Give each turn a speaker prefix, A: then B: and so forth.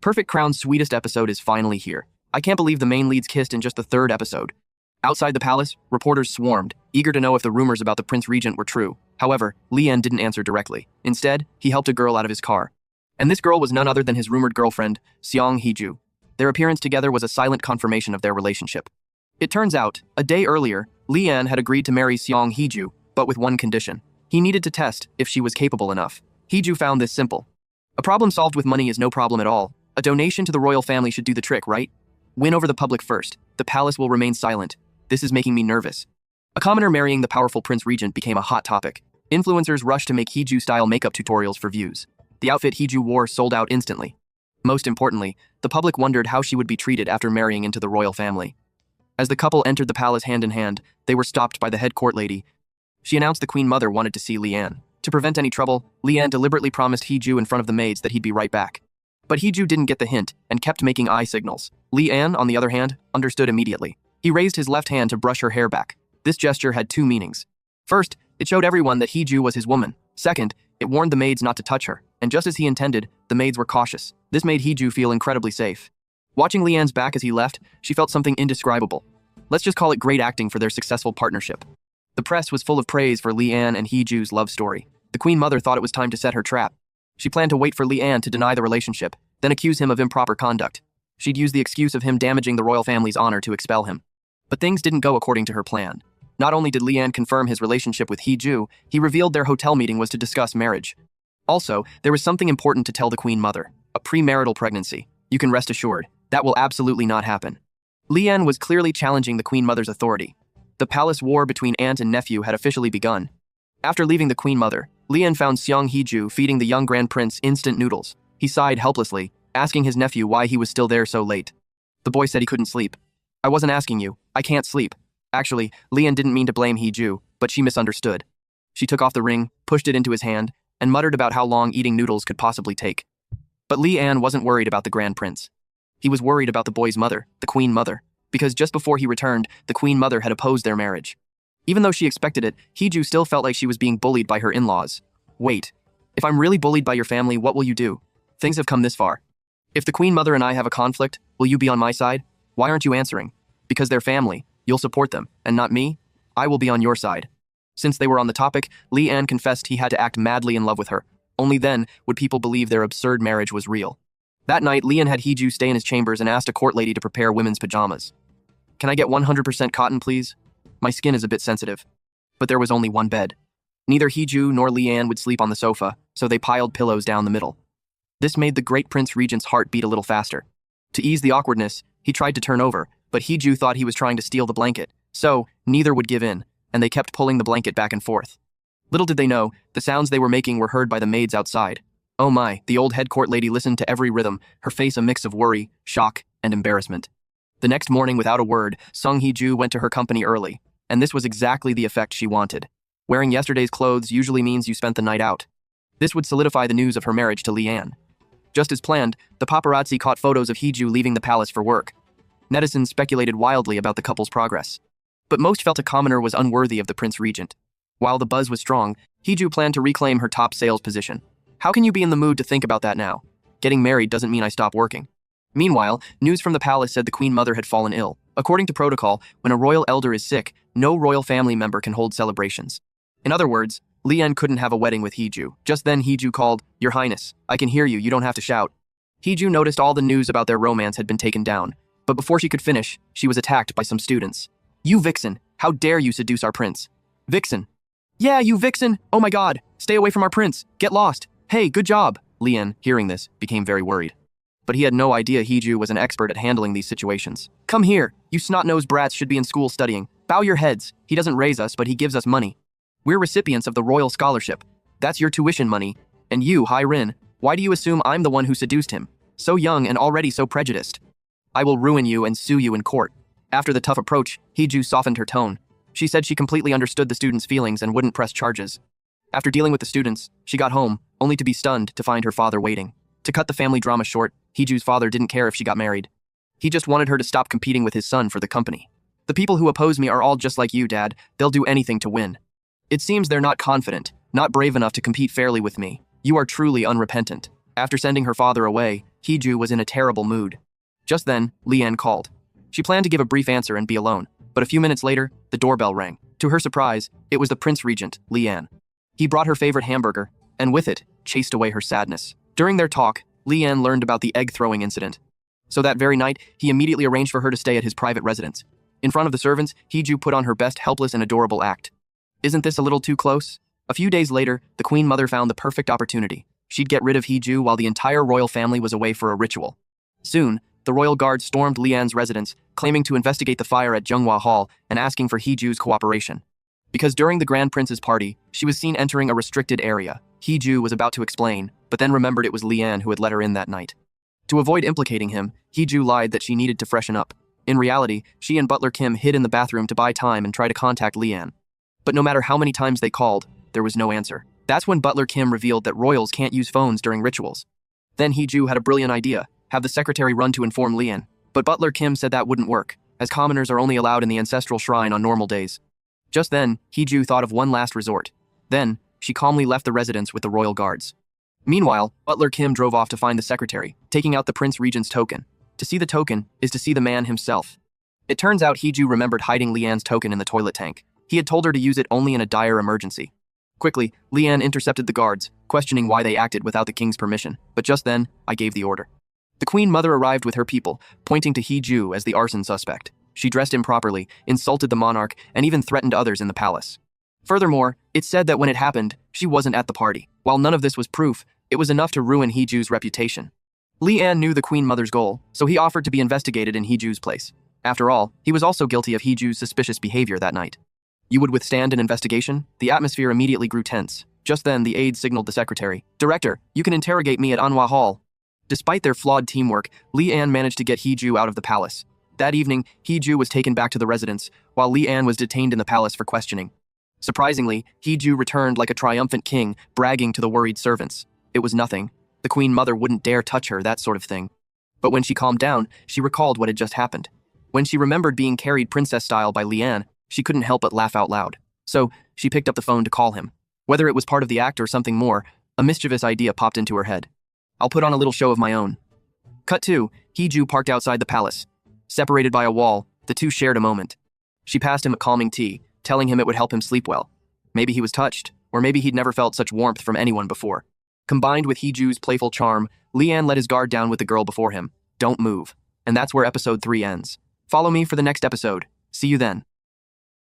A: Perfect Crown's sweetest episode is finally here. I can't believe the main leads kissed in just the third episode. Outside the palace, reporters swarmed, eager to know if the rumors about the Prince Regent were true. However, Lian didn't answer directly. Instead, he helped a girl out of his car. And this girl was none other than his rumored girlfriend, Seong Hee-ju. Their appearance together was a silent confirmation of their relationship. It turns out, a day earlier, Lian had agreed to marry Seong Hee-ju, but with one condition. He needed to test if she was capable enough. Hee-ju found this simple. A problem solved with money is no problem at all. A donation to the royal family should do the trick, right? Win over the public first. The palace will remain silent. This is making me nervous. A commoner marrying the powerful Prince Regent became a hot topic. Influencers rushed to make Hee-ju-style makeup tutorials for views. The outfit Hee-ju wore sold out instantly. Most importantly, the public wondered how she would be treated after marrying into the royal family. As the couple entered the palace hand in hand, they were stopped by the head court lady. She announced the Queen Mother wanted to see Lian. To prevent any trouble, Lian deliberately promised Hee-ju in front of the maids that he'd be right back. But Hee-ju didn't get the hint and kept making eye signals. Lian, on the other hand, understood immediately. He raised his left hand to brush her hair back. This gesture had two meanings. First, it showed everyone that Hee-ju was his woman. Second, it warned the maids not to touch her. And just as he intended, the maids were cautious. This made Hee-ju feel incredibly safe. Watching Lian's back as he left, she felt something indescribable. Let's just call it great acting for their successful partnership. The press was full of praise for Lian and Hee-ju's love story. The Queen Mother thought it was time to set her trap. She planned to wait for Lian to deny the relationship, then accuse him of improper conduct. She'd use the excuse of him damaging the royal family's honor to expel him. But things didn't go according to her plan. Not only did Lian confirm his relationship with Hee-ju, he revealed their hotel meeting was to discuss marriage. Also, there was something important to tell the Queen Mother, a premarital pregnancy. You can rest assured, that will absolutely not happen. Lian was clearly challenging the Queen Mother's authority. The palace war between aunt and nephew had officially begun. After leaving the Queen Mother, Lian found Seong Hee-ju feeding the young Grand Prince instant noodles. He sighed helplessly, asking his nephew why he was still there so late. The boy said he couldn't sleep. I wasn't asking you. I can't sleep. Actually, Lian didn't mean to blame Hee-ju, but she misunderstood. She took off the ring, pushed it into his hand, and muttered about how long eating noodles could possibly take. But Lian wasn't worried about the Grand Prince. He was worried about the boy's mother, the Queen Mother, because just before he returned, the Queen Mother had opposed their marriage. Even though she expected it, Hee-ju still felt like she was being bullied by her in-laws. Wait, if I'm really bullied by your family, what will you do? Things have come this far. If the Queen Mother and I have a conflict, will you be on my side? Why aren't you answering? Because they're family. You'll support them, and not me? I will be on your side. Since they were on the topic, Lian confessed he had to act madly in love with her. Only then would people believe their absurd marriage was real. That night, Lian had Hee-ju stay in his chambers and asked a court lady to prepare women's pajamas. Can I get 100% cotton, please? My skin is a bit sensitive. But there was only one bed. Neither Hee-ju nor Lian would sleep on the sofa, so they piled pillows down the middle. This made the great Prince Regent's heart beat a little faster. To ease the awkwardness, he tried to turn over, but Hee-ju thought he was trying to steal the blanket, so neither would give in, and they kept pulling the blanket back and forth. Little did they know, the sounds they were making were heard by the maids outside. Oh my, the old head court lady listened to every rhythm, her face a mix of worry, shock, and embarrassment. The next morning, without a word, Seong Hee-ju went to her company early, and this was exactly the effect she wanted. Wearing yesterday's clothes usually means you spent the night out. This would solidify the news of her marriage to Lian. Just as planned, the paparazzi caught photos of Hee-ju leaving the palace for work. Netizens speculated wildly about the couple's progress. But most felt a commoner was unworthy of the Prince Regent. While the buzz was strong, Hee-ju planned to reclaim her top sales position. How can you be in the mood to think about that now? Getting married doesn't mean I stop working. Meanwhile, news from the palace said the Queen Mother had fallen ill. According to protocol, when a royal elder is sick, no royal family member can hold celebrations. In other words, Lian couldn't have a wedding with Hee-ju. Just then Hee-ju called, "Your Highness, I can hear you, you don't have to shout." Hee-ju noticed all the news about their romance had been taken down, but before she could finish, she was attacked by some students. "You vixen, how dare you seduce our prince?" "Vixen? Yeah, you vixen! Oh my god, stay away from our prince, get lost. Hey, good job." Lian, hearing this, became very worried. But he had no idea Hee-ju was an expert at handling these situations. "Come here, you snot-nosed brats should be in school studying. Bow your heads, he doesn't raise us, but he gives us money. We're recipients of the royal scholarship. That's your tuition money. And you, Hai Rin, why do you assume I'm the one who seduced him? So young and already so prejudiced. I will ruin you and sue you in court." After the tough approach, Hee-ju softened her tone. She said she completely understood the students' feelings and wouldn't press charges. After dealing with the students, she got home, only to be stunned to find her father waiting. To cut the family drama short, Hee-ju's father didn't care if she got married. He just wanted her to stop competing with his son for the company. "The people who oppose me are all just like you, Dad. They'll do anything to win. It seems they're not confident, not brave enough to compete fairly with me. You are truly unrepentant." After sending her father away, Hee-ju was in a terrible mood. Just then, Leanne called. She planned to give a brief answer and be alone, but a few minutes later, the doorbell rang. To her surprise, it was the Prince Regent, Leanne. He brought her favorite hamburger, and with it, chased away her sadness. During their talk, Leanne learned about the egg-throwing incident. So that very night, he immediately arranged for her to stay at his private residence. In front of the servants, Hee-ju put on her best helpless and adorable act. Isn't this a little too close? A few days later, the Queen Mother found the perfect opportunity. She'd get rid of Hee-ju while the entire royal family was away for a ritual. Soon, the royal guard stormed Leanne's residence, claiming to investigate the fire at Junghwa Hall and asking for Hee-ju's cooperation. Because during the Grand Prince's party, she was seen entering a restricted area. Hee-ju was about to explain, but then remembered it was Leanne who had let her in that night. To avoid implicating him, Hee-ju lied that she needed to freshen up. In reality, she and Butler Kim hid in the bathroom to buy time and try to contact Leanne. But no matter how many times they called, there was no answer. That's when Butler Kim revealed that royals can't use phones during rituals. Then Hee-ju had a brilliant idea, have the secretary run to inform Leanne. But Butler Kim said that wouldn't work, as commoners are only allowed in the ancestral shrine on normal days. Just then, Hee-ju thought of one last resort. Then, she calmly left the residence with the royal guards. Meanwhile, Butler Kim drove off to find the secretary, taking out the Prince Regent's token. To see the token is to see the man himself. It turns out Hee-ju remembered hiding Leanne's token in the toilet tank. He had told her to use it only in a dire emergency. Quickly, Leanne intercepted the guards, questioning why they acted without the king's permission. But just then, I gave the order. The Queen Mother arrived with her people, pointing to Hee-ju as the arson suspect. She dressed improperly, insulted the monarch, and even threatened others in the palace. Furthermore, it's said that when it happened, she wasn't at the party. While none of this was proof, it was enough to ruin Hee-ju's reputation. Leanne knew the Queen Mother's goal, so he offered to be investigated in Hee-ju's place. After all, he was also guilty of Hee-ju's suspicious behavior that night. You would withstand an investigation? The atmosphere immediately grew tense. Just then, the aide signaled the secretary. Director, you can interrogate me at Anhwa Hall. Despite their flawed teamwork, Leanne managed to get Hee-ju out of the palace. That evening, Hee-ju was taken back to the residence, while Leanne was detained in the palace for questioning. Surprisingly, Hee-ju returned like a triumphant king, bragging to the worried servants. It was nothing. The Queen Mother wouldn't dare touch her, that sort of thing. But when she calmed down, she recalled what had just happened. When she remembered being carried princess-style by Leanne, she couldn't help but laugh out loud. So, she picked up the phone to call him. Whether it was part of the act or something more, a mischievous idea popped into her head. I'll put on a little show of my own. Cut 2, Hee-ju parked outside the palace. Separated by a wall, the two shared a moment. She passed him a calming tea, telling him it would help him sleep well. Maybe he was touched, or maybe he'd never felt such warmth from anyone before. Combined with Hee-ju's playful charm, Leanne let his guard down with the girl before him. Don't move. And that's where episode 3 ends. Follow me for the next episode. See you then.